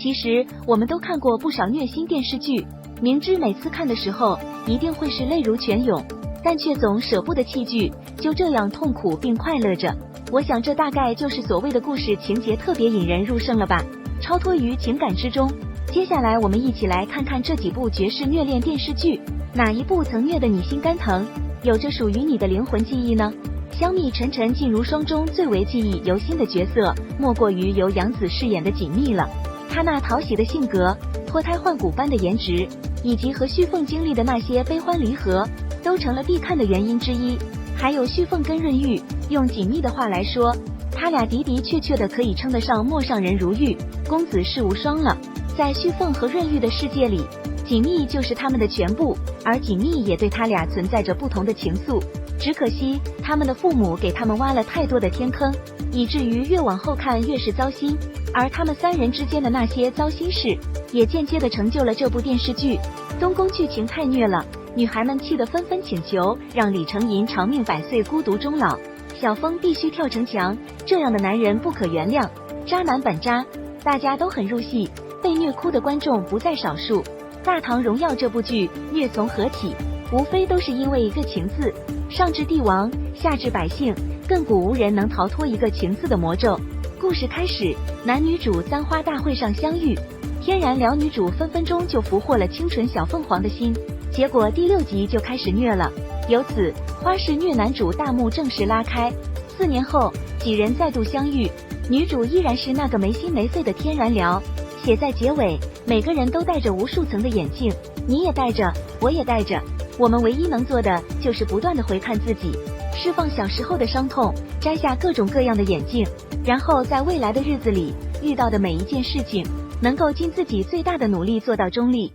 其实我们都看过不少虐心电视剧，明知每次看的时候一定会是泪如泉涌，但却总舍不得弃剧，就这样痛苦并快乐着。我想这大概就是所谓的故事情节特别引人入胜了吧，超脱于情感之中。接下来我们一起来看看这几部绝世虐恋电视剧，哪一部曾虐得你心肝疼，有着属于你的灵魂记忆呢？香蜜沉沉烬如霜中最为记忆犹新的角色，莫过于由杨紫饰演的锦觅了。她那讨喜的性格、脱胎换骨般的颜值，以及和旭凤经历的那些悲欢离合，都成了必看的原因之一。还有旭凤跟润玉，用锦觅的话来说，他俩的的确确的可以称得上陌上人如玉，公子世无双了。在旭凤和润玉的世界里，锦觅就是他们的全部，而锦觅也对他俩存在着不同的情愫。只可惜他们的父母给他们挖了太多的天坑，以至于越往后看越是糟心。而他们三人之间的那些糟心事，也间接的成就了这部电视剧。东宫剧情太虐了，女孩们气得纷纷请求让李成银长命百岁孤独终老，小峰必须跳城墙，这样的男人不可原谅，渣男本渣。大家都很入戏，被虐哭的观众不在少数。大唐荣耀这部剧虐从何起？无非都是因为一个情字，上至帝王，下至百姓，亘古无人能逃脱一个情字的魔咒。故事开始，男女主簪花大会上相遇，天然撩女主分分钟就俘获了清纯小凤凰的心，结果第6集就开始虐了。由此花式虐男主大幕正式拉开。4年后，几人再度相遇，女主依然是那个没心没肺的天然撩。写在结尾，每个人都戴着无数层的眼镜，你也戴着，我也戴着，我们唯一能做的就是不断的回看自己，释放小时候的伤痛，摘下各种各样的眼镜，然后在未来的日子里遇到的每一件事情，能够尽自己最大的努力做到中立。